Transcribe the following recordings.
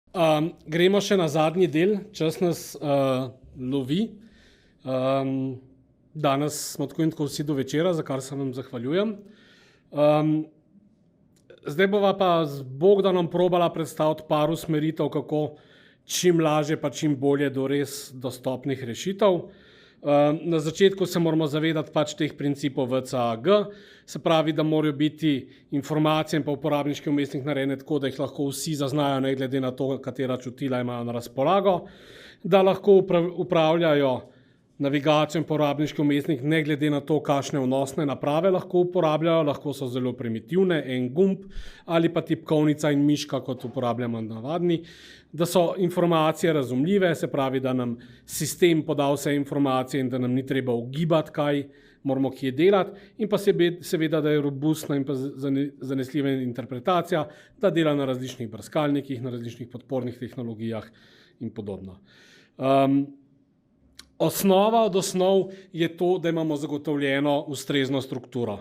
Gremo še na zadnji del, čas nas lovi. Danes smo tako in tako vsi do večera, za kar se vam zahvaljujem. Zdaj bova pa z Bogdanom probala predstaviti par usmeritev, kako čim lažje pa čim bolje do res dostopnih rešitev. Na začetku se moramo zavedati pač teh principov VCAG, se pravi, da morajo biti informacije in pa uporabniški vmesnik narejene tako, da jih lahko vsi zaznajo, ne glede na to, katera čutila imajo na razpolago, da lahko upravljajo navigacijo in uporabniški vmesnik, ne glede na to, kakšne vnosne naprave lahko uporabljajo, lahko so zelo primitivne, en gumb ali pa tipkovnica in miška, kot uporabljamo navadni, da so informacije razumljive, se pravi, da nam sistem poda vse informacije in da nam ni treba ugibati, kaj moramo kje delati, in pa seveda, da je robustna in pa zanesljiva interpretacija, da dela na različnih brskalnikih, na različnih podpornih tehnologijah in podobno. Osnova od osnov je to, da imamo zagotovljeno ustrezno strukturo.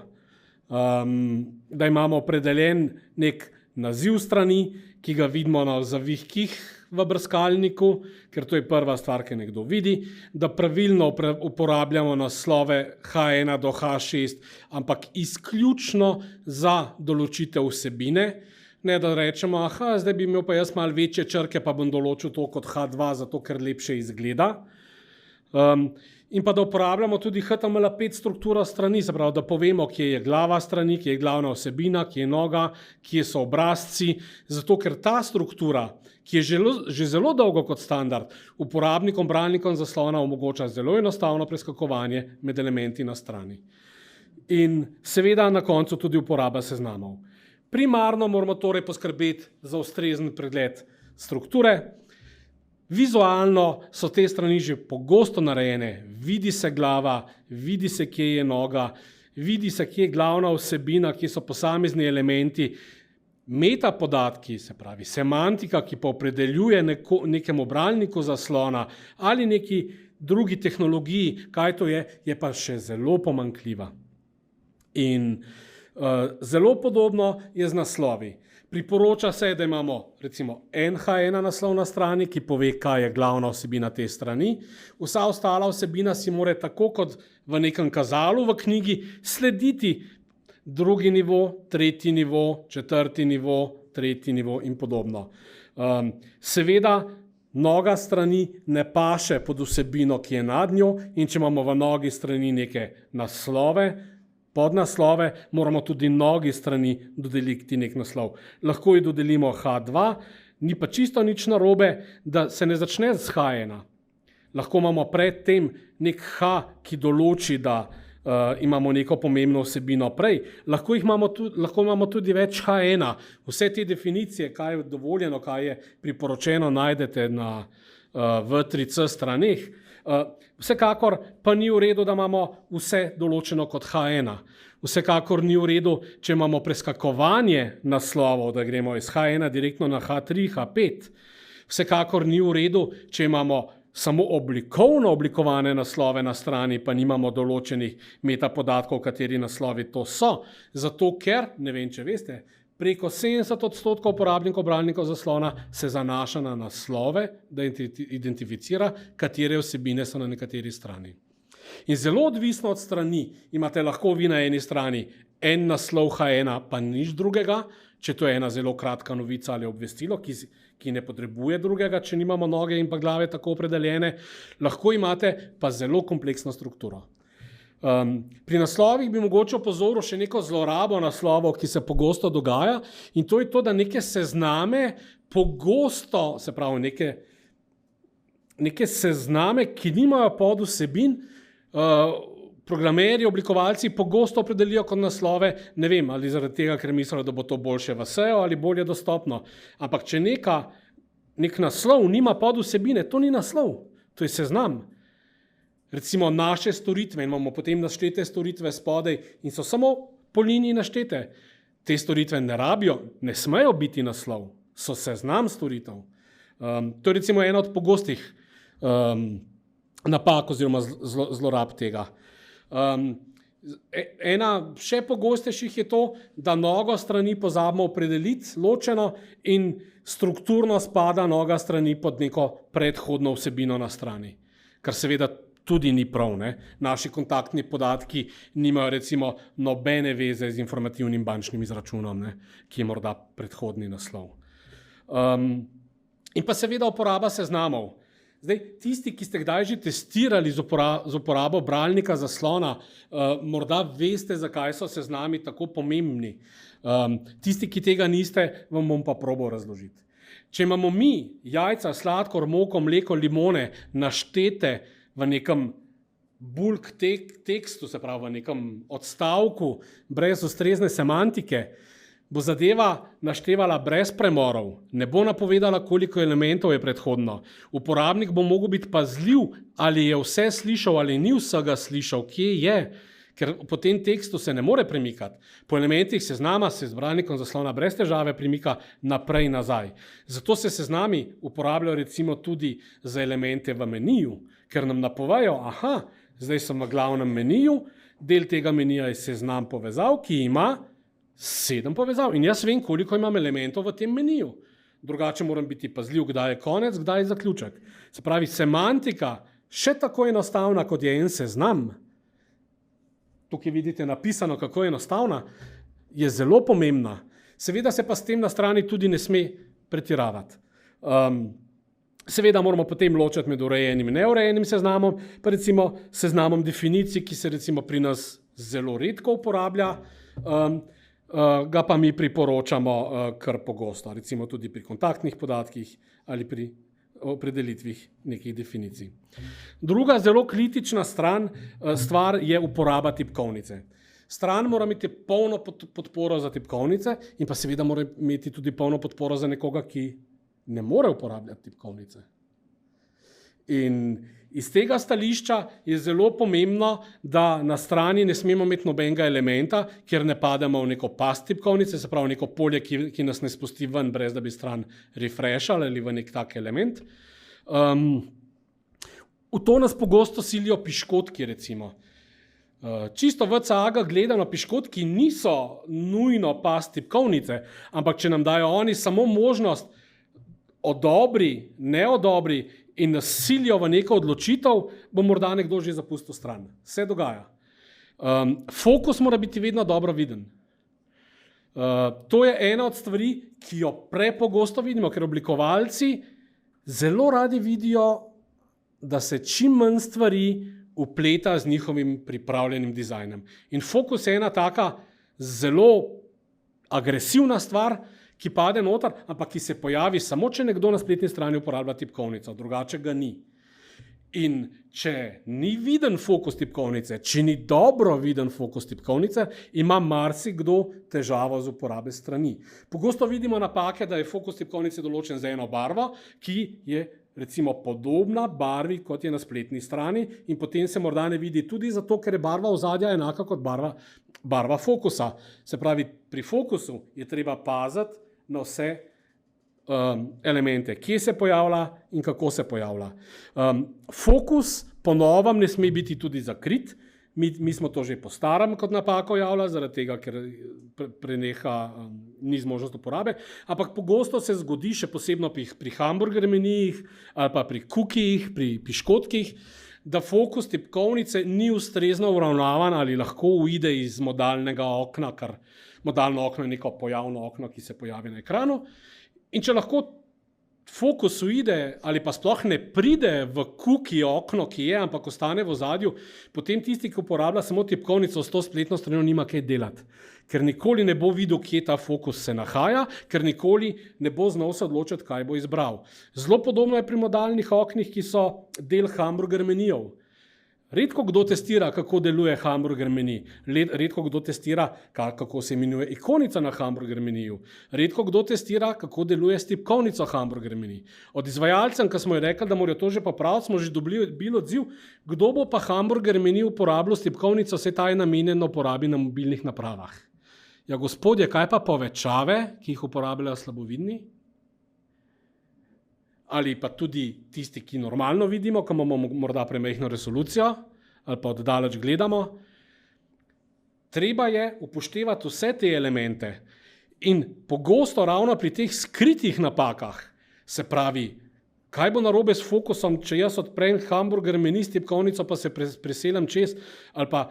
Da imamo opredeljen nek naziv strani, ki ga vidimo na zavihkih v brskalniku, ker to je prva stvar, ki nekdo vidi, da pravilno uporabljamo naslove H1 do H6, ampak izključno za določitev vsebine, ne da rečemo, zdaj bi imel pa jaz malo večje črke, pa bom določil to kot H2, zato ker lepše izgleda. In pa da uporabljamo tudi HTML5 strukturo strani, se pravi, da povemo, kje je glava strani, kje je glavna vsebina, kje je noga, kje so obrazci, zato ker ta struktura, ki je že zelo dolgo kot standard, uporabnikom, bralnikom zaslona omogoča zelo enostavno preskakovanje med elementi na strani. In seveda na koncu tudi uporaba seznamov. Primarno moramo torej poskrbeti za ustrezen pregled strukture. Vizualno so te strani že pogosto narejene, vidi se glava, vidi se, kje je noga, vidi se, kje je glavna vsebina, kje so posamezni elementi, metapodatki, se pravi semantika, ki pa opredeljuje nekemu bralniku zaslona ali neki drugi tehnologiji, kaj to je pa še zelo pomanjkljiva. In zelo podobno je z naslovi. Priporoča se, da imamo recimo H1 naslov na strani, ki pove, kaj je glavna vsebina te strani. Vsa ostala vsebina si mora tako kot v nekem kazalu v knjigi slediti drugi nivo, tretji nivo, četrti nivo, tretji nivo in podobno. Seveda, noga strani ne paše pod vsebino, ki je nad njo, in če imamo v nogi strani neke naslove, podnaslove, moramo tudi nogi strani dodeliti nek naslov. Lahko ji dodelimo H2, ni pa čisto nič narobe, da se ne začne z H1. Lahko imamo pred tem nek H, ki določi, da imamo neko pomembno vsebino prej. Lahko imamo tudi več H1. Vse te definicije, kaj je dovoljeno, kaj je priporočeno, najdete na V3C straneh. Vsekakor pa ni v redu, da imamo vse določeno kot H1. Vsekakor ni v redu, če imamo preskakovanje naslovov, da gremo iz H1 direktno na H3, H5. Vsekakor ni v redu, če imamo samo oblikovno oblikovane naslove na strani, pa nimamo določenih metapodatkov, kateri naslovi to so. Zato ker, ne vem, če veste, preko 70% uporabnikov bralnikov zaslona se zanaša na naslove, da identificira, katere vsebine so na nekateri strani. In zelo odvisno od strani imate lahko vi na eni strani en naslov H1, pa nič drugega, če to je ena zelo kratka novica ali obvestilo, ki ne potrebuje drugega, če nimamo noge in pa glave tako opredeljene, lahko imate pa zelo kompleksno strukturo. Pri naslovih bi mogoče opozoril še neko zlorabo naslovov, ki se pogosto dogaja, in to je to, da neke sezname pogosto, se pravi neke sezname, ki nimajo podvsebin, programerji, oblikovalci pogosto opredelijo kot naslove, ne vem, ali zaradi tega, ker mislijo, da bo to boljše v SEO ali bolje dostopno. Ampak če nek naslov nima podvsebine, to ni naslov, to je seznam. Recimo naše storitve, imamo potem naštete storitve spodaj in so samo po liniji naštete. Te storitve ne smejo biti naslov, so seznam storitev. To je recimo ena od pogostih napak oziroma zlorab tega. Ena še pogostejših je to, da nogo strani pozabimo opredeliti ločeno in strukturno spada noga strani pod neko predhodno vsebino na strani. Kar seveda tudi ni prav. Ne? Naši kontaktni podatki nimajo recimo nobene veze z informativnim bančnim izračunom, ne? Ki je morda predhodni naslov. In pa seveda uporaba seznamov. Zdaj, tisti, ki ste kdaj že testirali z uporabo bralnika zaslona, morda veste, zakaj so seznami tako pomembni. Tisti, ki tega niste, vam bom pa probal razložiti. Če imamo mi jajca, sladkor, moko, mleko, limone naštete v nekem bulk tekstu, se pravi v nekem odstavku, brez ustrezne semantike, bo zadeva naštevala brez premorov, ne bo napovedala, koliko elementov je predhodno. Uporabnik bo mogel biti pazljiv, ali je vse slišal ali ni vsega slišal, kje je, ker po tem tekstu se ne more premikati. Po elementih seznama se z bralnikom zaslona brez težave premika naprej in nazaj. Zato se seznami uporabljajo recimo tudi za elemente v meniju, ker nam napovejo, aha, zdaj sem v glavnem meniju, del tega menija je seznam povezav, ki ima 7 povezav in jaz vem, koliko imam elementov v tem meniju. Drugače moram biti pazljiv, kdaj je konec, kdaj je zaključek. Se pravi, semantika, še tako enostavna, kot je en seznam, tukaj vidite napisano, kako je enostavna, je zelo pomembna. Seveda se pa s tem na strani tudi ne sme pretiravati. Seveda moramo potem ločiti med urejenim in neurejenim seznamom, pa recimo seznamom definicij, ki se recimo pri nas zelo redko uporablja, ga pa mi priporočamo kar pogosto, recimo tudi pri kontaktnih podatkih ali pri opredelitvih nekih definicij. Druga zelo kritična stvar je uporaba tipkovnice. Stran mora imeti polno podporo za tipkovnice in pa seveda mora imeti tudi polno podporo za nekoga, ki ne more uporabljati tipkovnice. In iz tega stališča je zelo pomembno, da na strani ne smemo imeti nobenega elementa, kjer ne pademo v neko past tipkovnice, se pravi neko polje, ki nas ne spusti ven, brez da bi stran refreshali ali v nek tak element. V to nas pogosto silijo piškotki, recimo. Čisto VCAG gledano, piškotki niso nujno past tipkovnice, ampak če nam dajo oni samo možnost odobri, ne odobri in nas silijo v neko odločitev, bo morda nekdo že zapustil stran. Se dogaja. Fokus mora biti vedno dobro viden. To je ena od stvari, ki jo prepogosto vidimo, ker oblikovalci zelo radi vidijo, da se čim manj stvari upleta z njihovim pripravljenim dizajnom. In fokus je ena taka zelo agresivna stvar, ki pade noter, ampak ki se pojavi samo, če nekdo na spletni strani uporablja tipkovnico, drugače ga ni. In če ni viden fokus tipkovnice, če ni dobro viden fokus tipkovnice, ima marsikdo težavo z uporabe strani. Pogosto vidimo napake, da je fokus tipkovnice določen za eno barvo, ki je recimo podobna barvi, kot je na spletni strani in potem se morda ne vidi tudi zato, ker je barva ozadja enaka kot barva fokusa. Se pravi, pri fokusu je treba paziti na vse elemente, kje se pojavlja in kako se pojavlja. Fokus po novem ne sme biti tudi zakrit. Mi smo to že po starem kot napako javljali, zaradi tega, ker preneha ni zmožnost uporabe, ampak pogosto se zgodi, še posebno pri hamburger menijih ali pa pri cookijih, pri piškotkih, da fokus tipkovnice ni ustrezno uravnavan ali lahko uide iz modalnega okna, ker modalno okno je neko pojavno okno, ki se pojavi na ekranu. In če lahko fokus uide ali pa sploh ne pride v cookie okno, ki je, ampak ostane v ozadju, potem tisti, ki uporablja samo tipkovnico s to spletno stranjo, nima kaj delati. Ker nikoli ne bo videl, kje ta fokus se nahaja, ker nikoli ne bo znal se odločiti, kaj bo izbral. Zelo podobno je pri modalnih oknih, ki so del hamburger menijev. Redko kdo testira, kako deluje hamburger meni. Redko kdo testira, kako se imenuje ikonica na hamburger meniju. Redko kdo testira, kako deluje s tipkovnico hamburger meni. Od izvajalcem, ki smo ji rekli, da morajo to že popraviti, smo že dobili odziv, kdo bo pa hamburger meni uporabljal s tipkovnico, se ta je namenjeno uporabi na mobilnih napravah. Ja, gospodje, kaj pa povečave, ki jih uporabljajo slabovidni? Ali pa tudi tisti, ki normalno vidimo, ko imamo morda premajhno resolucijo ali pa oddaleč gledamo. treba je upoštevati vse te elemente in pogosto ravno pri teh skritih napakah, se pravi, kaj bo narobe s fokusom, če jaz odprem hamburger meni s tipkovnico, pa se preselim čez, ali pa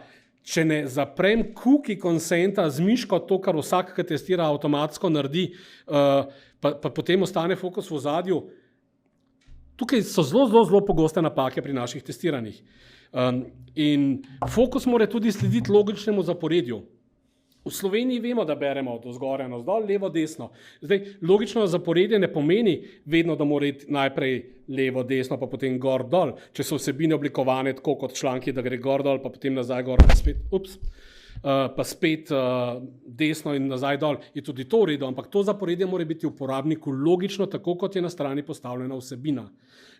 če ne zaprem cookie consenta z miško, to, kar vsak, ki testira, avtomatsko naredi, pa potem ostane fokus v ozadju. Tukaj so zelo pogoste napake pri naših testiranjih. In fokus mora tudi slediti logičnemu zaporedju. V Sloveniji vemo, da beremo od zgoraj navzdol, levo, desno. Zdaj, logično zaporedje ne pomeni vedno, da mora iti najprej levo, desno, pa potem gor, dol. Če so vsebine oblikovane tako kot članki, da gre gor, dol, pa potem nazaj gor, pa spet desno in nazaj dol, je tudi to v redu, ampak to zaporedje mora biti uporabniku logično, tako kot je na strani postavljena vsebina.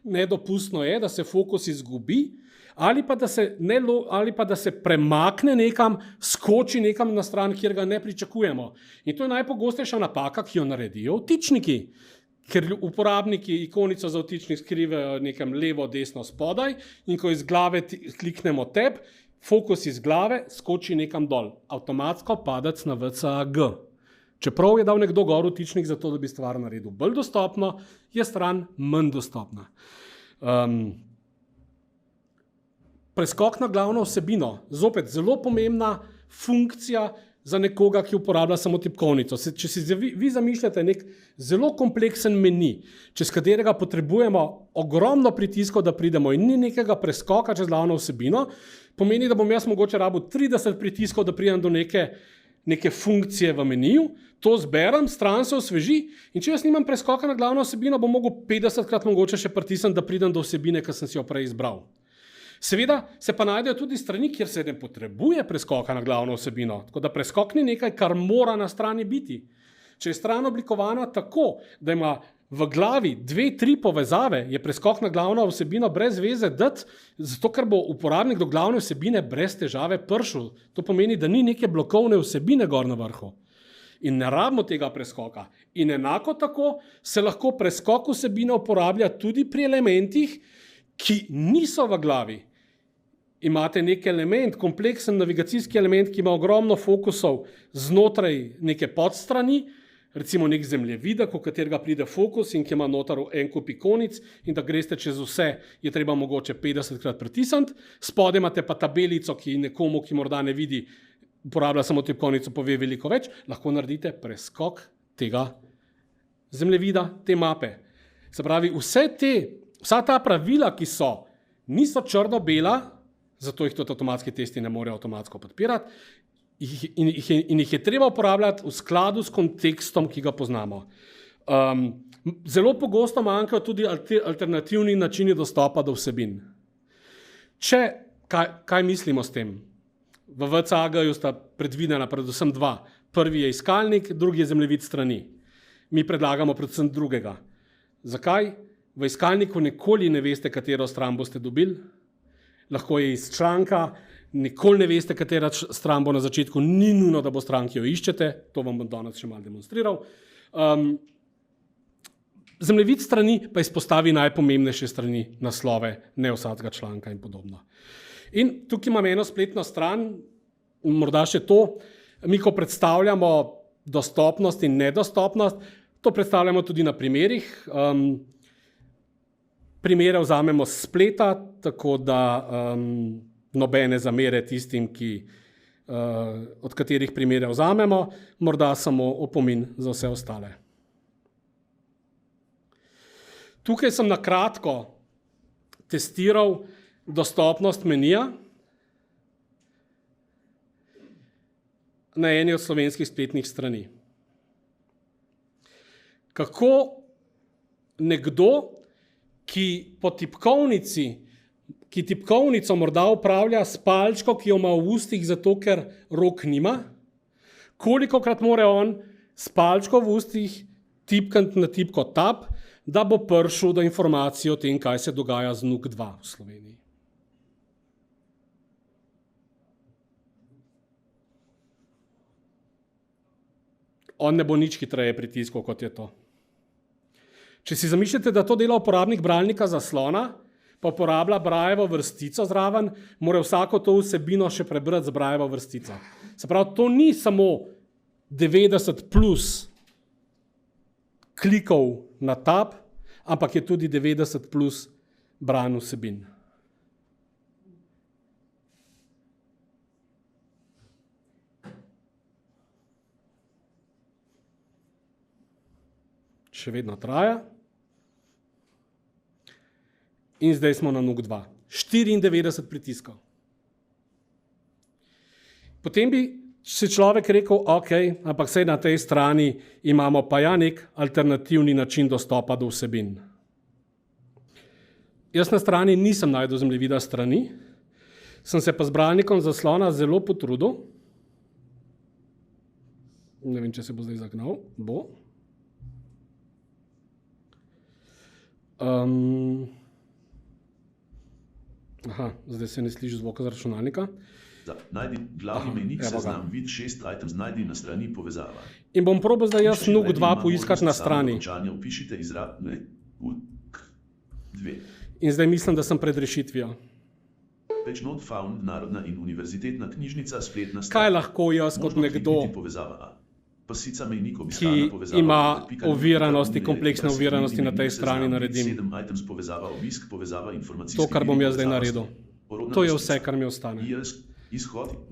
Nedopustno je, da se fokus izgubi, ali pa da se premakne nekam, skoči nekam na stran, kjer ga ne pričakujemo. In to je najpogostejša napaka, ki jo naredijo vtičniki, ker uporabniki ikonico za vtičnik skrivajo nekam levo, desno, spodaj in ko iz glave kliknemo tab, fokus iz glave skoči nekam dol. Avtomatsko padec na VCAG. Čeprav je dal nekdo gor vtičnik za to, da bi stvar naredil bolj dostopno, je stran manj dostopna. Preskok na glavno vsebino, zopet zelo pomembna funkcija za nekoga, ki uporablja samo tipkovnico. Če si vi zamišljate nek zelo kompleksen meni, čez katerega potrebujemo ogromno pritiskov, da pridemo in ni nekega preskoka čez glavno vsebino, pomeni, da bom jaz mogoče rabil 30 pritiskov, da pridem do neke funkcije v meniju, to zberem, stran se osveži in če jaz nimam preskoka na glavno vsebino, bom mogel 50krat mogoče še pritisniti, da pridem do vsebine, ki sem si jo prej izbral. Seveda se pa najdejo tudi strani, kjer se ne potrebuje preskoka na glavno vsebino, tako da preskok ni nekaj, kar mora na strani biti. Če je stran oblikovana tako, da ima v glavi 2-3 povezave, je preskok na glavno vsebino brez veze dati, zato ker bo uporabnik do glavne vsebine brez težave prišel. To pomeni, da ni neke blokovne vsebine gor na vrhu. In ne rabimo tega preskoka. In enako tako se lahko preskok vsebine uporablja tudi pri elementih, ki niso v glavi. Imate nek element, kompleksen navigacijski element, ki ima ogromno fokusov znotraj neke podstrani, recimo nek zemljevidek, v katerega pride fokus in ki ima noter en kup ikonic in da greste čez vse, je treba mogoče 50krat pritisniti. Spodaj imate pa tabelico, ki nekomu, ki morda ne vidi, uporablja samo tipkovnico, pove veliko več, lahko naredite preskok tega zemljevida, te mape. Se pravi, vsa ta pravila, ki niso črno-bela, zato jih tudi avtomatski testi ne morejo avtomatsko podpirati, in jih je treba uporabljati v skladu s kontekstom, ki ga poznamo. Zelo pogosto manjkajo tudi alternativni načini dostopa do vsebin. Kaj mislimo s tem? V VCAG-ju sta predvidena predvsem dva. Prvi je iskalnik, drugi je zemljevid strani. Mi predlagamo predvsem drugega. Zakaj? V iskalniku nikoli ne veste, katero stran boste dobili. Lahko je iz članka, nikoli ne veste, katera stran bo na začetku, ni nujno, da bo stran, ki jo iščete, to vam bom danes še malo demonstriral. Zemljevid strani pa izpostavi najpomembnejše strani, naslove, ne vsakega članka in podobno. In tukaj imam eno spletno stran, morda še to, mi ko predstavljamo dostopnost in nedostopnost, to predstavljamo tudi na primerih. Primere vzamemo s spleta, tako da nobene zamere tistim, od katerih primere vzamemo, morda samo opomin za vse ostale. Tukaj sem na kratko testiral dostopnost menija na eni od slovenskih spletnih strani. Kako nekdo, ki tipkovnico morda upravlja s palčko, ki jo ima v ustih, zato ker rok nima, kolikokrat mora on s palčko v ustih tipkati na tipko tab, da bo prišel do informacije o tem, kaj se dogaja z NUK 2 v Sloveniji. On ne bo nič hitreje pritiskal, kot je to. Če si zamišljate, da to dela uporabnik bralnika zaslona, pa uporablja Braillevo vrstico zraven, mora vsako to vsebino še prebrati z Braillevo vrstico. Se pravi, to ni samo 90 plus klikov na tab, ampak je tudi 90 plus branj vsebin. Še vedno traja. In zdaj smo na NUK 2. 94 pritiskov. Potem bi si človek rekel, ok, ampak saj na tej strani imamo pa ja nek alternativni način dostopa do vsebin. Jaz na strani nisem našel zemljevida strani, sem se pa z bralnikom zaslona zelo potrudil. Ne vem, če se bo zdaj zagnal. Bo. Zdaj se ne sliši zvoka z računalnika. Najdi glavni mejnik seznam vid 6 items, najdi na strani povezava. In bom probal zdaj jaz NUK 2 poiskati na strani. Upišite izrab, ne, dve. In zdaj mislim, da sem pred rešitvijo. Page not found, Narodna in univerzitetna knjižnica, spletna stran. Kaj lahko jaz kot nekdo, Pasica mejnik, ki ima oviranosti, kompleksne oviranosti na tej strani naredim? To, kar bom jaz zdaj naredil. To je vse, kar mi ostane.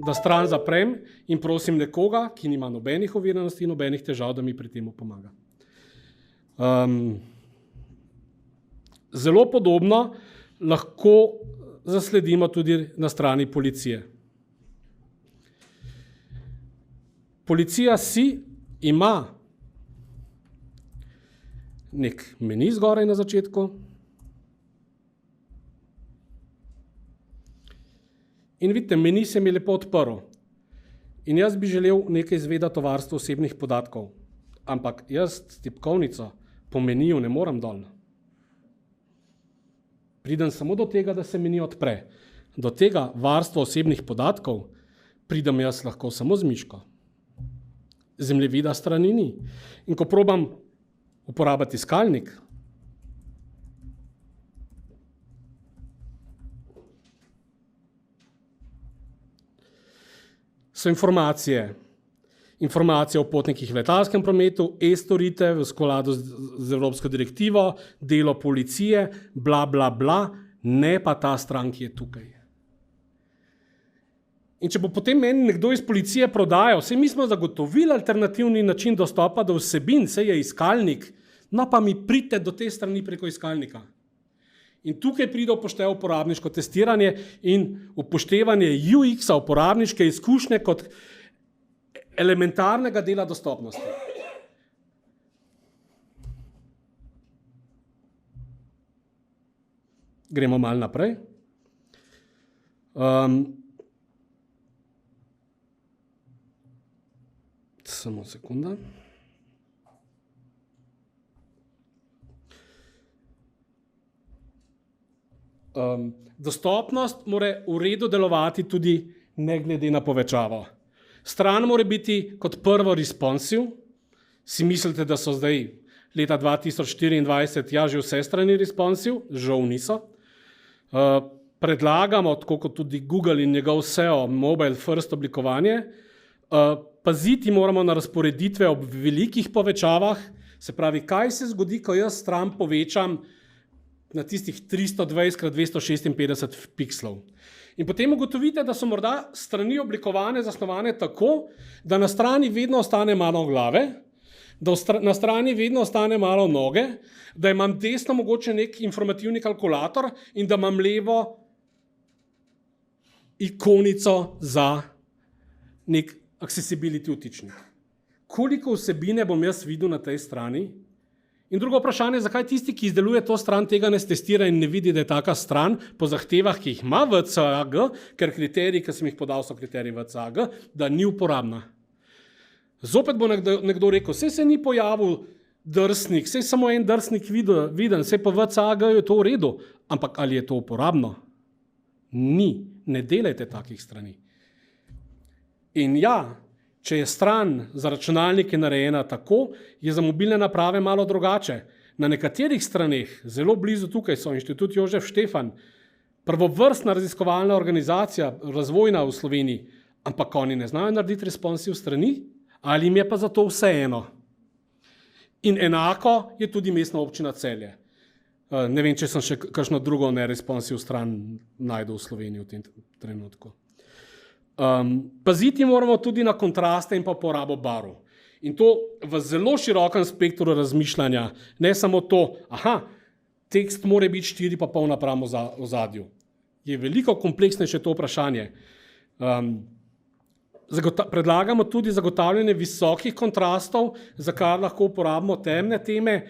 Da stran zaprem in prosim nekoga, ki nima nobenih oviranosti in nobenih težav, da mi pri tem pomaga. Zelo podobno lahko zasledimo tudi na strani policije. Policija ima nek meni zgoraj na začetku in vidite, meni se mi lepo odprl. In jaz bi želel nekaj izvedeti o varstvu osebnih podatkov, ampak jaz tipkovnico po meniju ne morem dol. Pridem samo do tega, da se meni odpre. Do tega varstva osebnih podatkov pridem jaz lahko samo z miško. Zemljevida strani ni. In ko probam uporabiti iskalnik, so informacije o potnikih v letalskem prometu, e-storitev v skladu z Evropsko direktivo, delo policije, bla, bla, bla, ne pa ta stran, ki je tukaj. In če bo potem meni nekdo iz policije prodajal, saj mi smo zagotovili alternativni način dostopa do vsebin, saj je iskalnik, no pa mi pridite do te strani preko iskalnika. In tukaj pride upoštev uporabniško testiranje in upoštevanje UX-a, uporabniške izkušnje kot elementarnega dela dostopnosti. Gremo malo naprej. Samo sekunda. Dostopnost mora v redu delovati tudi ne glede na povečavo. Stran mora biti kot prvo responsive. Si mislite, da so zdaj leta 2024 ja že vse strani responsive? Žal niso. Predlagamo, tako kot tudi Google in njegov SEO, mobile first oblikovanje, paziti moramo na razporeditve ob velikih povečavah, se pravi, kaj se zgodi, ko jaz stran povečam na tistih 320x256 pikslov. In potem ugotovite, da so morda strani oblikovane, zasnovane tako, da na strani vedno ostane malo glave, da na strani vedno ostane malo noge, da imam desno mogoče nek informativni kalkulator in da imam levo ikonico za nek accessibility vtičnik. Koliko vsebine bom jaz videl na tej strani? In drugo vprašanje, zakaj tisti, ki izdeluje to stran, tega ne testira in ne vidi, da je taka stran po zahtevah, ki jih ima VCAG, ker kriteriji, ki sem jih podal, so kriteriji VCAG, da ni uporabna. Zopet bo nekdo rekel, se ni pojavil drsnik, saj samo en drsnik viden, saj po VCAG je to v redu, ampak ali je to uporabno? Ni, ne delajte takih strani. In ja, če je stran za računalnike narejena tako, je za mobilne naprave malo drugače. Na nekaterih straneh, zelo blizu tukaj so Inštitut Jožef Štefan, prvovrstna raziskovalna organizacija, razvojna v Sloveniji, ampak oni ne znajo narediti responsiv strani, ali jim je pa zato vseeno. In enako je tudi Mestna občina Celje. Ne vem, če sem še kakšno drugo neresponsiv stran najdel v Sloveniji v tem trenutku. Paziti moramo tudi na kontraste in pa porabo barv. In to v zelo širokem spektru razmišljanja, ne samo to, tekst mora biti 4,5 napram ozadju. Je veliko kompleksnejše to vprašanje. Predlagamo tudi zagotavljanje visokih kontrastov, za kar lahko uporabimo temne teme,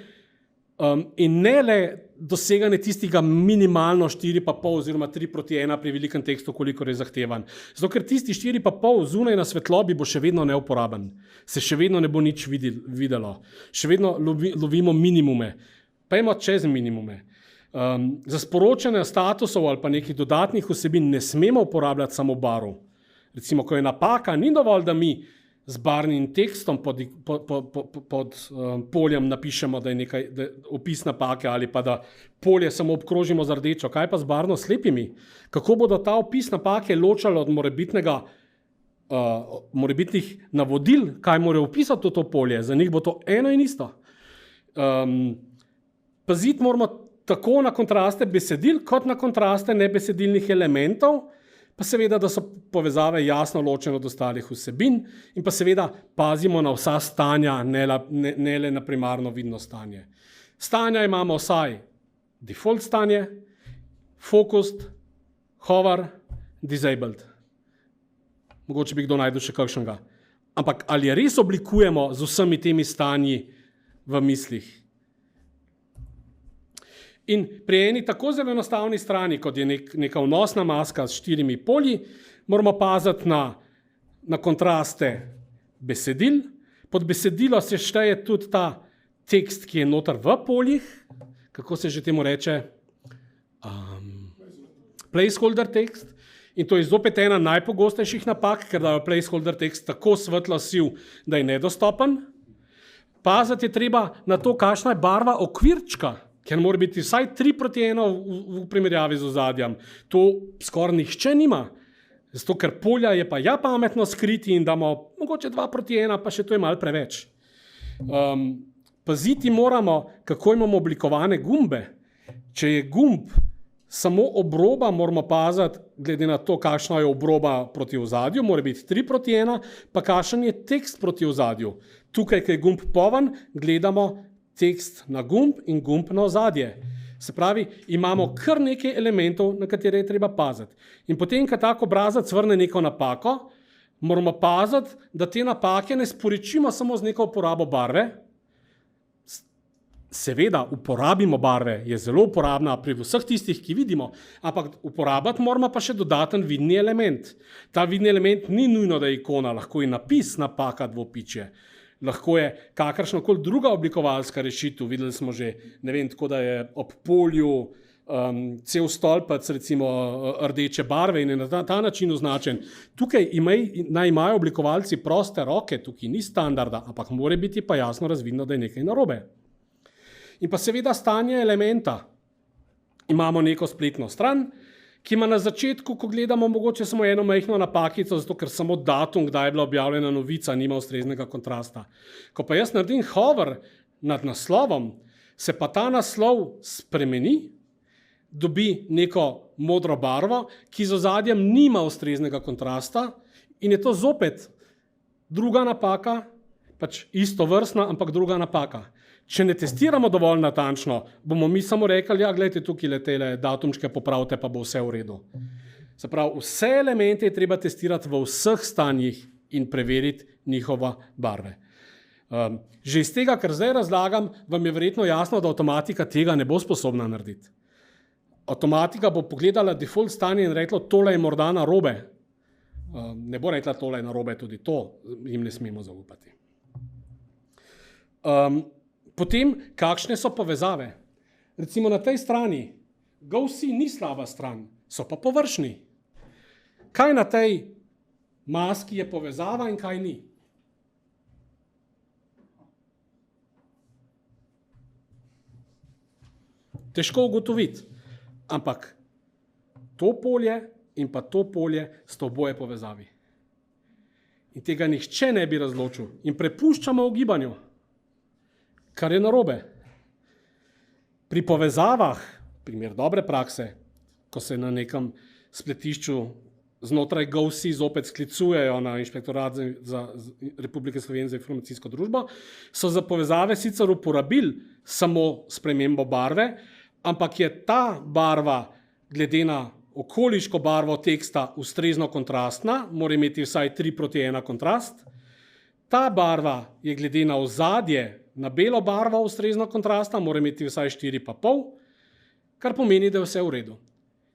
in ne le doseganje tistega minimalno 4,5 oziroma 3:1 pri velikem tekstu, kolikor je zahtevan. Zato, ker tisti 4,5 zunaj na svetlobi bo še vedno neuporaben. Se še vedno ne bo nič videlo. Še vedno lovimo minimume. Pejmo čez minimume. Za sporočanje statusov ali pa nekih dodatnih vsebin ne smemo uporabljati samo barv. Recimo, ko je napaka, ni dovolj, da mi z barvnim tekstom pod poljem napišemo, da je nekaj opis napake ali pa da polje samo obkrožimo z rdečo. Kaj pa z barvno slepimi? Kako bodo ta opis napake ločali od morebitnih navodil, kaj mora opisati to polje? Za njih bo to eno in isto. Paziti moramo tako na kontraste besedil, kot na kontraste nebesedilnih elementov, pa seveda, da so povezave jasno ločene od ostalih vsebin in pa seveda pazimo na vsa stanja, ne le na primarno vidno stanje. Stanja imamo vsaj default stanje, focused, hover, disabled. Mogoče bi kdo najdel še kakšnega. Ampak ali res oblikujemo z vsemi temi stanji v mislih? In pri eni tako zelo enostavni strani, kot je neka vnosna maska s 4 polji, moramo paziti na kontraste besedil. Pod besedilo se šteje tudi ta tekst, ki je noter v poljih, kako se že temu reče, placeholder tekst. In to je zopet ena najpogostejših napak, ker dajo placeholder tekst tako svetlo siv, da je nedostopen. Paziti je treba na to, kakšna je barva okvirčka, ker mora biti vsaj 3:1 v primerjavi z ozadjem. To skoraj nihče nima. Zato, ker polja je pa pametno skriti in damo mogoče 2:1, pa še to je malo preveč. Paziti moramo, kako imamo oblikovane gumbe. Če je gumb samo obroba, moramo paziti, glede na to, kakšna je obroba proti ozadju, mora biti 3:1, pa kakšen je tekst proti ozadju. Tukaj, ko je gumb poln, gledamo tekst na gumb in gumb na ozadje. Se pravi, imamo kar nekaj elementov, na katere je treba paziti. In potem, ko tak obrazac vrne neko napako, moramo paziti, da te napake ne sporočimo samo z neko uporabo barve. Seveda, uporabimo barve, je zelo uporabna pri vseh tistih, ki vidimo, ampak uporabiti moramo pa še dodaten vidni element. Ta vidni element ni nujno, da je ikona, lahko je napis napaka dvopičje. Lahko je kakršnakoli druga oblikovalska rešitev. Videli smo že, ne vem, tako da je ob polju cel stolpec recimo rdeče barve in je na ta način označen. Tukaj naj imajo oblikovalci proste roke, tukaj ni standarda, ampak mora biti pa jasno razvidno, da je nekaj narobe. In pa seveda stanje elementa. Imamo neko spletno stran, ki ima na začetku, ko gledamo, mogoče samo eno majhno napakico, zato ker samo datum, kdaj je bila objavljena novica, nima ustreznega kontrasta. Ko pa jaz naredim hover nad naslovom, se pa ta naslov spremeni, dobi neko modro barvo, ki z ozadjem nima ustreznega kontrasta in je to zopet druga napaka, pač istovrstna, ampak druga napaka. Če ne testiramo dovolj natančno, bomo mi samo rekli, gledajte, tukaj letele datumčke popravite, pa bo vse v redu. Se pravi, vse elemente je treba testirati v vseh stanjih in preveriti njihova barve. Že iz tega, kar zdaj razlagam, vam je verjetno jasno, da avtomatika tega ne bo sposobna narediti. Avtomatika bo pogledala default stanje in rekla, tole je morda narobe. Ne bo rekla, tole je narobe, tudi to jim ne smemo zaupati. Potem, kakšne so povezave? Recimo na tej strani, GoSee ni slaba stran, so pa površni. Kaj na tej maski je povezava in kaj ni? Težko ugotoviti, ampak to polje in pa to polje sta oboje povezavi. In tega nihče ne bi razločil in prepuščamo v gibanju, kar je narobe. Pri povezavah, primer dobre prakse, ko se na nekem spletišču znotraj GOVSI zopet sklicujejo na Inšpektorat za Republike Slovenije za informacijsko družbo, so za povezave sicer uporabili samo spremembo barve, ampak je ta barva glede na okoliško barvo teksta ustrezno kontrastna, mora imeti vsaj 3:1 kontrast. Ta barva je glede na ozadje na belo barvo ustrezno kontrastna, mora imeti vsaj 4,5, kar pomeni, da je vse v redu.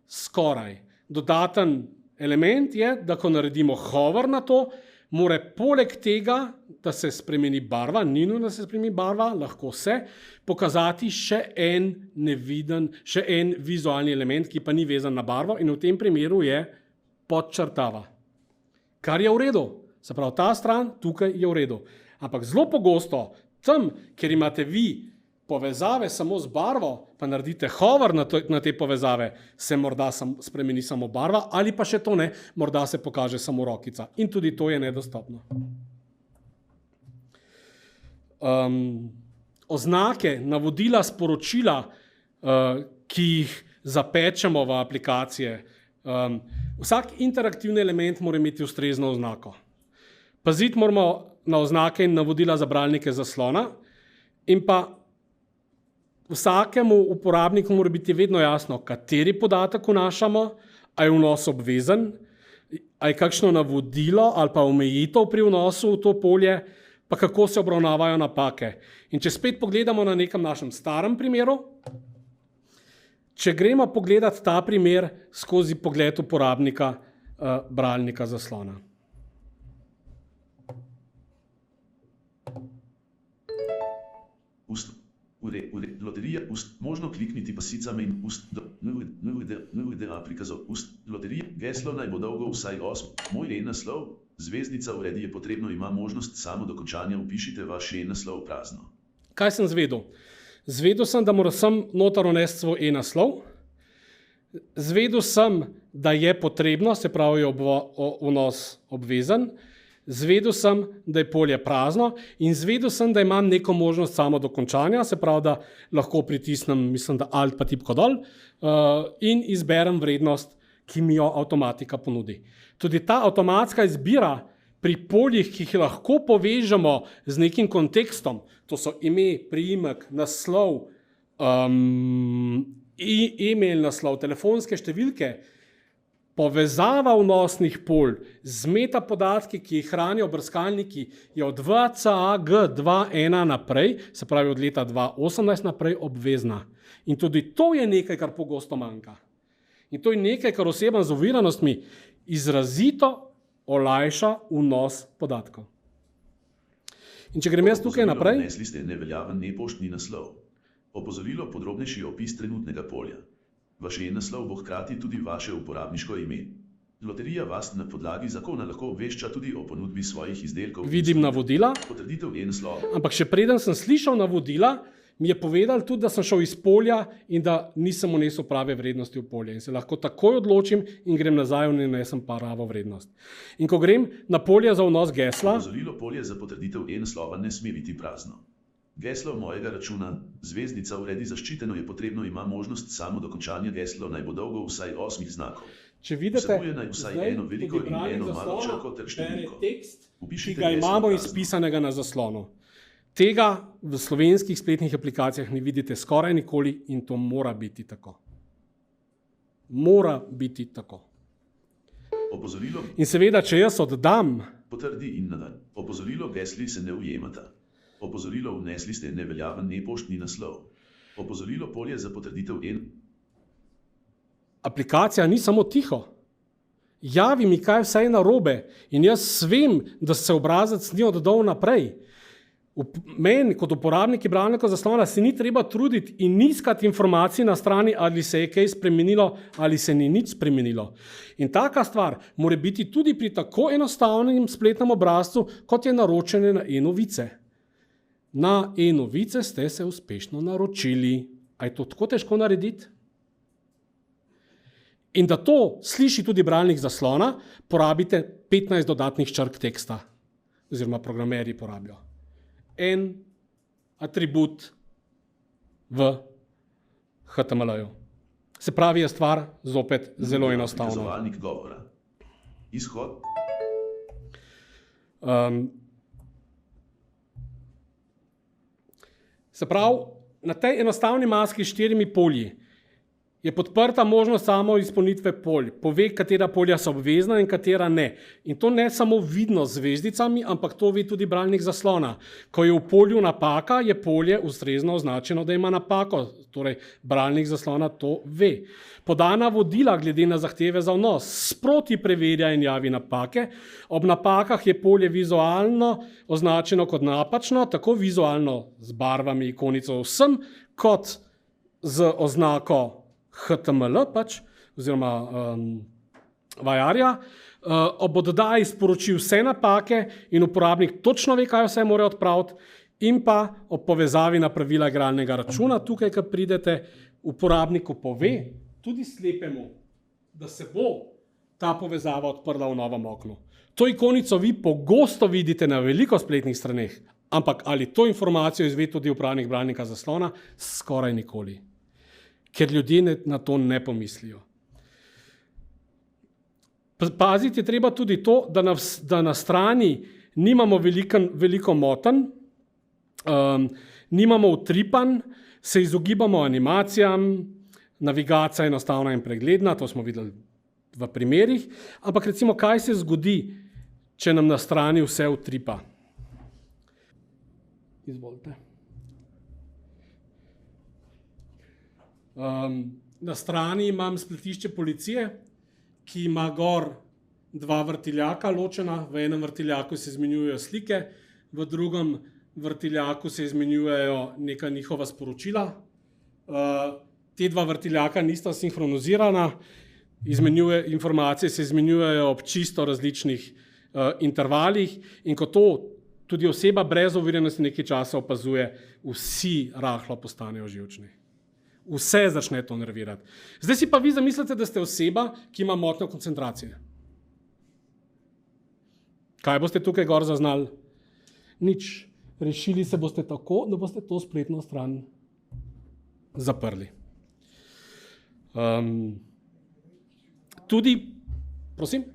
Skoraj. Dodaten element je, da ko naredimo hover na to, mora poleg tega, da se spremeni barva, ni nujno, da se spremeni barva, lahko se, pokazati še en neviden, še en vizualni element, ki pa ni vezan na barvo in v tem primeru je podčrtava. Kar je v redu. Se pravi, ta stran tukaj je v redu. Ampak zelo pogosto tam, kjer imate vi povezave samo z barvo, pa naredite hover na te povezave, se morda spremeni samo barva ali pa še to ne, morda se pokaže samo rokica. In tudi to je nedostopno. Oznake, navodila, sporočila, ki jih zapečemo v aplikacije, vsak interaktivni element mora imeti ustrezno oznako. Paziti moramo na oznake in navodila za bralnike zaslona in pa vsakemu uporabniku mora biti vedno jasno, kateri podatek vnašamo, a je vnos obvezen, a je kakšno navodilo ali pa omejitev pri vnosu v to polje, pa kako se obravnavajo napake. In če spet pogledamo na nekem našem starem primeru, če gremo pogledati ta primer skozi pogled uporabnika bralnika zaslona. Loterija, možno klikniti pasicami in prikazov. Loterija, geslo naj bo dolgo vsaj 8. Moj naslov, zvezdnica uredi je potrebno, ima možnost samo dokončanja, upišite vaš naslov prazno. Kaj sem zvedel? Zvedel sem, da moram sem notar unesti svoj naslov. Zvedel sem, da je potrebno, se pravi, je vnos obvezen. Zvedel sem, da je polje prazno in zvedel sem, da imam neko možnost samo dokončanja, se pravi, da lahko pritisnem, mislim, da alt pa tipko dol in izberem vrednost, ki mi jo avtomatika ponudi. Tudi ta avtomatska izbira pri poljih, ki jih lahko povežemo z nekim kontekstom, to so ime, priimek, naslov, e-mail naslov, telefonske številke, povezava vnosnih polj z metapodatki, ki jih hranijo brskalniki, je od VCAG2.1 naprej, se pravi od leta 2018 naprej obvezna. In tudi to je nekaj, kar pogosto manjka. In to je nekaj, kar osebam z oviranostmi izrazito olajša vnos podatkov. In če grem jaz tukaj naprej. Vnesli ste neveljaven nepoštni naslov. Opozorilo, podrobnejši opis trenutnega polja. Vaš naslov bo hkrati tudi vaše uporabniško ime. Loterija vas na podlagi zakona lahko obvešča tudi o ponudbi svojih izdelkov. Vidim navodila, potrditev naslova. Ampak še preden sem slišal navodila, mi je povedal tudi, da sem šel iz polja in da nisem vnesel prave vrednosti v polje. In se lahko takoj odločim in grem nazaj in vnesem pravo vrednost. In ko grem na polje za vnos gesla. Opozorilo, polje za potrditev naslova ne sme biti prazno. Geslo mojega računa, zvezdnica uredi zaščiteno je potrebno, ima možnost samo dokončanja, geslo naj bo dolgo vsaj 8 znakov. Če vidite, vsaj eno veliko in eno malo črko ter številko. Tekst, ki ga imamo izpisanega na zaslonu. Tega v slovenskih spletnih aplikacijah ne vidite skoraj nikoli in to mora biti tako. Mora biti tako. Opozorilo. In seveda, če jaz oddam. Potrdi in nadalj. Opozorilo, gesli se ne ujemata. Opozorilo, vnesli ste neveljaven nepoštni naslov. Opozorilo, polje za potrditev Aplikacija ni samo tiho. Javi mi, kaj vse je narobe in jaz vem, da se obrazec ni oddal naprej. Meni, kot uporabniki bralnika zaslona, se ni treba truditi in iskati informacij na strani, ali se je kaj spremenilo, ali se ni nič spremenilo. In taka stvar mora biti tudi pri tako enostavnem spletnem obrazcu, kot je naročanje na e-novice. Na e-novice ste se uspešno naročili. A je to tako težko narediti? In da to sliši tudi bralnik zaslona, porabite 15 dodatnih črk teksta, oziroma programerji porabijo. En atribut v HTML-ju. Se pravi, je stvar zopet zelo enostavna. Prikazovalnik govora. Izhod. Se pravi, na tej enostavni maski s 4 polji je podprta možnost samo izpolnitve polj. Pove, katera polja so obvezna in katera ne. In to ne samo vidno z zvezdicami, ampak to ve tudi bralnik zaslona. Ko je v polju napaka, je polje ustrezno označeno, da ima napako. Torej, bralnik zaslona to ve. Podana vodila glede na zahteve za vnos sproti preverja in javi napake. Ob napakah je polje vizualno označeno kot napačno, tako vizualno z barvami, ikonico vsem, kot z oznako HTML, oziroma vajarja. Ob oddaji sporoči vse napake in uporabnik točno ve, kaj vse mora odpraviti, in pa ob povezavi na pravila igralnega računa, tukaj, ko pridete, uporabniku pove, tudi slepemu, da se bo ta povezava odprla v novem oknu. To ikonico vi pogosto vidite na veliko spletnih straneh, ampak ali to informacijo izve tudi uporabnik bralnika zaslona, skoraj nikoli. Ker ljudje na to ne pomislijo. Paziti je treba tudi to, da na strani nimamo veliko motenj, nimamo utripanj, se izogibamo animacijam, navigacija je enostavna in pregledna, to smo videli v primerih, ampak recimo, kaj se zgodi, če nam na strani vse utripa? Izvolite. Na strani imam spletišče policije, ki ima gor 2 vrtiljaka ločena, v enem vrtiljaku se izmenjujejo slike, v drugem vrtiljaku se izmenjujejo neka njihova sporočila. Te 2 vrtiljaka nista sinhronizirana, informacije se izmenjujejo ob čisto različnih intervalih in ko to tudi oseba brez overjenosti nekaj časa opazuje, vsi rahlo postanejo živčni. Vse začne to nervirati. Zdaj si pa vi zamislite, da ste oseba, ki ima motnjo koncentracije. Kaj boste tukaj gor zaznali? Nič. Rešili se boste tako, da boste to spletno stran zaprli. Tudi, prosim?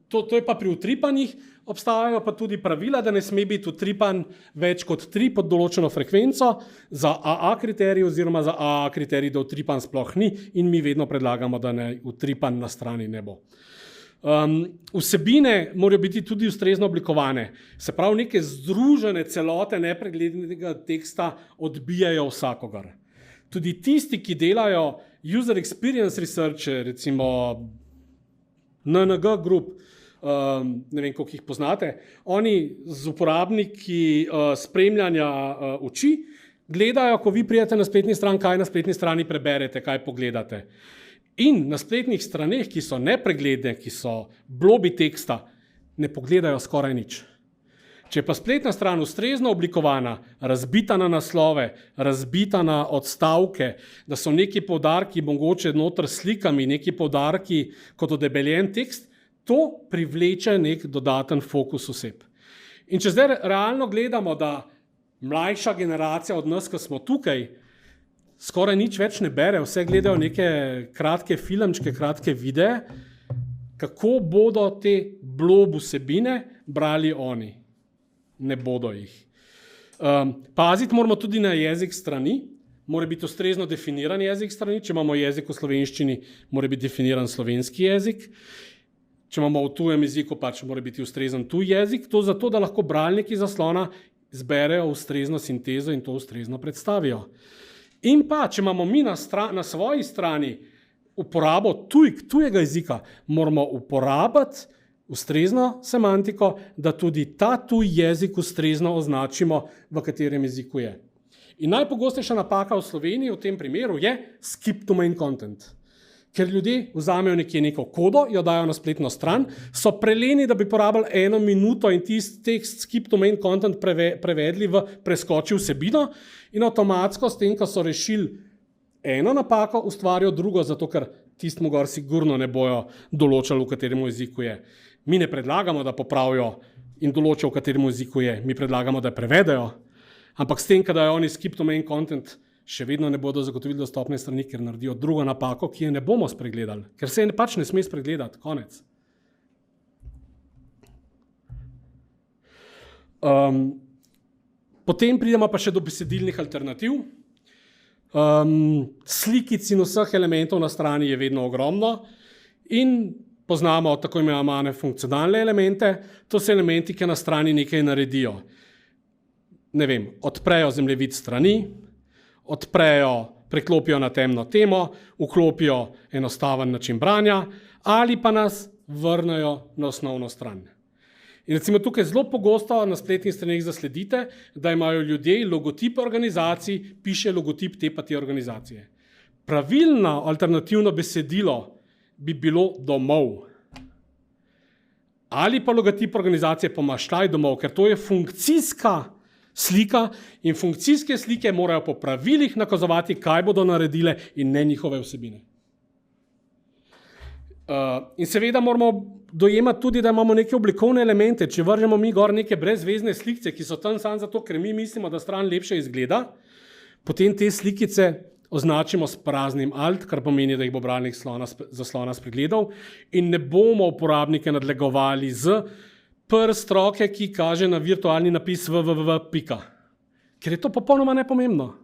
To je pa pri utripanjih, obstajajo pa tudi pravila, da ne sme biti utripan več kot 3 pod določeno frekvenco za AA kriterij oziroma za AA kriterij, da utripan sploh ni in mi vedno predlagamo, da ne utripan na strani ne bo. Vsebine morajo biti tudi ustrezno oblikovane. Se pravi, neke združene celote nepreglednega teksta odbijajo vsakogar. Tudi tisti, ki delajo user experience research, recimo NNG Group, ne vem, koliko jih poznate, oni z uporabniki spremljanja uči gledajo, ko vi prijete na spletni stran, kaj na spletni strani preberete, kaj pogledate. In na spletnih straneh, ki so nepregledne, ki so blobi teksta, ne pogledajo skoraj nič. Če pa spletna stran ustrezno oblikovana, razbita na naslove, razbita na odstavke, da so neki poudarki mogoče noter slikami, neki poudarki kot odebeljen tekst, to privleče nek dodaten fokus oseb. In če zdaj realno gledamo, da mlajša generacija od nas, ko smo tukaj, skoraj nič več ne bere, vse gledajo neke kratke filmčke, kratke videe, kako bodo te blob vsebine brali oni? Ne bodo jih. Paziti moramo tudi na jezik strani, mora biti ustrezno definiran jezik strani, če imamo jezik v slovenščini, mora biti definiran slovenski jezik, če imamo v tujem jeziku, pač mora biti ustrezen tuj jezik, to zato, da lahko bralniki zaslona zberejo ustrezno sintezo in to ustrezno predstavijo. In pa, če imamo mi na svoji strani uporabo tujega jezika, moramo uporabiti ustrezno semantiko, da tudi ta tuj jezik ustrezno označimo, v katerem jeziku je. In najpogostejša napaka v Sloveniji v tem primeru je skip to main content. Ker ljudje vzamejo nekje neko kodo, jo dajo na spletno stran, so preleni, da bi porabili 1 minuto in tisti tekst skip to main content prevedli v preskoči vsebino in avtomatsko s tem, ko so rešili eno napako, ustvarijo drugo, zato ker tistemu gor sigurno ne bojo določali, v katerem jeziku je. Mi ne predlagamo, da popravijo in določijo, v katerem jeziku je. Mi predlagamo, da prevedajo, ampak s tem, ko dajo oni skip to main content, še vedno ne bodo zagotovili dostopne strani, ker naredijo drugo napako, ki je ne bomo spregledali, ker se je pač ne sme spregledati, konec. Potem pridemo pa še do besedilnih alternativ. Slikic in vseh elementov na strani je vedno ogromno in poznamo tako imenovane funkcionalne elemente, to so elementi, ki na strani nekaj naredijo. Ne vem, odprejo zemljevid strani, preklopijo na temno temo, vklopijo enostaven način branja ali pa nas vrnejo na osnovno stran. In recimo tukaj zelo pogosto na spletnih straneh zasledite, da imajo ljudje logotip organizacij, piše logotip te pa te organizacije. Pravilno alternativno besedilo bi bilo domov. Ali pa logotip organizacije pomašljaj domov, ker to je funkcijska slika in funkcijske slike morajo po pravilih nakazovati, kaj bodo naredile in ne njihove vsebine. In seveda moramo dojemati tudi, da imamo neke oblikovne elemente. Če vržemo mi gor neke brezvezne slikce, ki so tam samo zato, ker mi mislimo, da stran lepše izgleda, potem te slikice označimo s praznim alt, kar pomeni, da jih bo bralnik zaslona spregledal in ne bomo uporabnike nadlegovali z prst roke, ki kaže na virtualni napis www. Ker je to popolnoma nepomembno.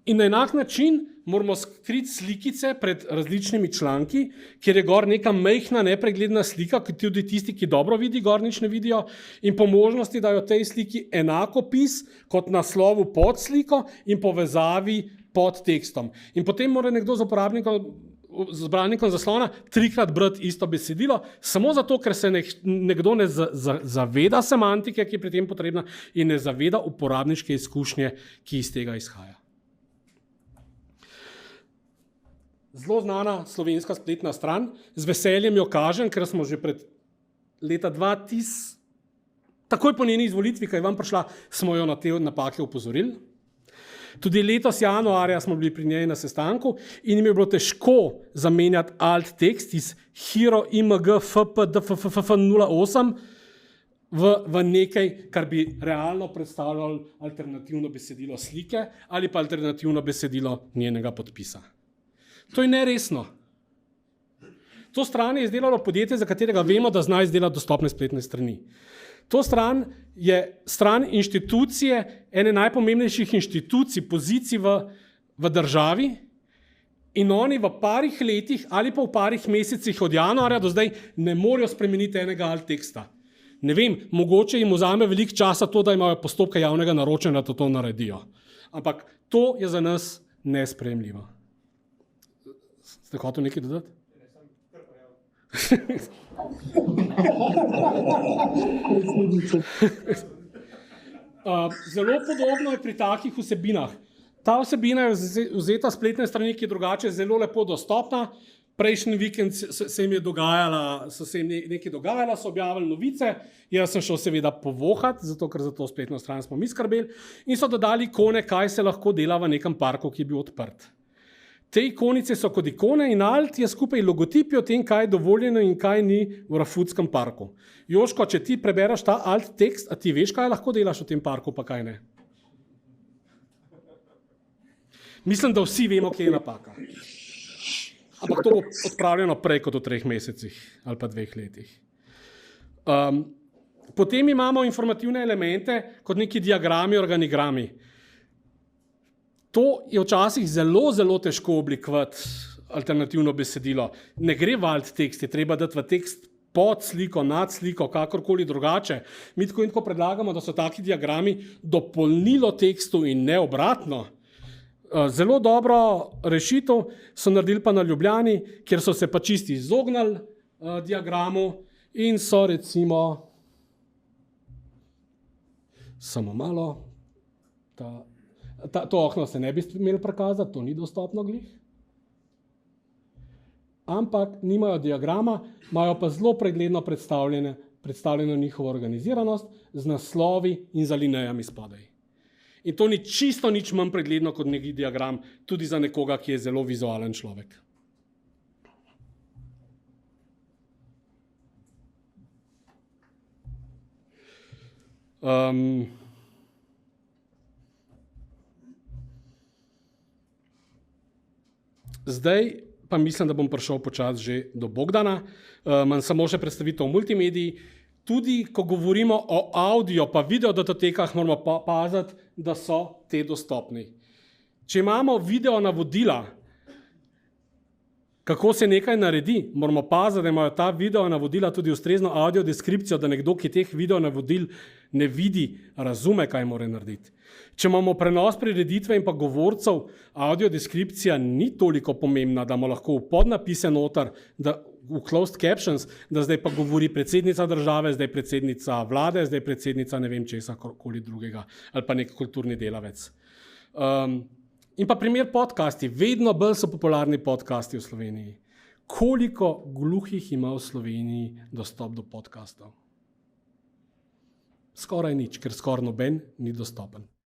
In na enak način moramo skriti slikice pred različnimi članki, kjer je gor neka majhna, nepregledna slika, ki tudi tisti, ki dobro vidi, gor nič ne vidijo, in po možnosti dajo tej sliki enako opis kot naslovu pod sliko in povezavi pod tekstom. In potem mora nekdo z bralnikom zaslona 3-krat brati isto besedilo, samo zato, ker se nekdo ne zaveda semantike, ki je pri tem potrebna in ne zaveda uporabniške izkušnje, ki iz tega izhaja. Zelo znana slovenska spletna stran, z veseljem jo kažem, ker smo že pred leta 2000, takoj po njeni izvolitvi, ko je vam prišla, smo jo na te napake opozorili. Tudi letos januarja smo bili pri njej na sestanku in jim je bilo težko zamenjati alt tekst iz hero img fpdff08 v nekaj, kar bi realno predstavljalo alternativno besedilo slike ali pa alternativno besedilo njenega podpisa. To je neresno. To stran je izdelalo podjetje, za katerega vemo, da zna izdelati dostopne spletne strani. To stran je stran inštitucije, ene najpomembnejših inštitucij, pozicij v državi in oni v parih letih ali pa v parih mesecih od januarja do zdaj ne morejo spremeniti enega alt teksta. Ne vem, mogoče jim vzame veliko časa to, da imajo postopke javnega naročanja, da to naredijo. Ampak to je za nas nesprejemljivo. Ste hotel nekaj dodati? Zelo podobno je pri takih vsebinah. Ta vsebina je vzeta spletne strani, ki je drugače zelo lepo dostopna. Prejšnji vikend se jim je dogajala, so objavili novice, jaz sem šel seveda povohati, zato ker za to spletno stran smo mi skrbeli, in so dodali ikone, kaj se lahko dela v nekem parku, ki je bil odprt. Te ikonice so kot ikone in alt je skupaj logotipi o tem, kaj je dovoljeno in kaj ni v Rafutskem parku. Joško, če ti prebereš ta alt tekst, a ti veš, kaj lahko delaš v tem parku, pa kaj ne? Mislim, da vsi vemo, kje je napaka. Ampak to bo odpravljeno prej kot v 3 mesecih ali pa 2 letih. Potem imamo informativne elemente kot neki diagrami, organigrami. To je včasih zelo, zelo težko oblikovati alternativno besedilo. Ne gre v alt tekst, je treba dati v tekst pod sliko, nad sliko, kakorkoli drugače. Mi tako in tako predlagamo, da so taki diagrami dopolnilo tekstu in ne obratno. Zelo dobro rešitev so naredili pa na Ljubljani, kjer so se pa čisti izognali diagramu in so recimo, samo malo, to okno se ne bi imeli prikazati, to ni dostopno glih. ampak nimajo diagrama, imajo pa zelo pregledno predstavljeno njihovo organiziranost z naslovi in z alinejami spodaj. In to ni čisto nič manj pregledno kot neki diagram, tudi za nekoga, ki je zelo vizualen človek. Zdaj pa mislim, da bom prišel počasi že do Bogdana. Imam samo še predstavitev v multimediji. Tudi, ko govorimo o audio pa video datotekah, moramo paziti, da so te dostopni. Če imamo video navodila, kako se nekaj naredi, moramo paziti, da imajo ta video navodila tudi ustrezno audio deskripcijo, da nekdo, ki teh video navodil ne vidi, razume, kaj mora narediti. Če imamo prenos prireditve in pa govorcev, audio deskripcija ni toliko pomembna, da imamo lahko v podnapise noter, v closed captions, da zdaj pa govori predsednica države, zdaj predsednica vlade, zdaj predsednica ne vem česa, koli drugega, ali pa nek kulturni delavec. In pa primer podcasti. Vedno bolj so popularni podcasti v Sloveniji. Koliko gluhih ima v Sloveniji dostop do podcastov? Skoraj nič, ker skoraj noben ni dostopen.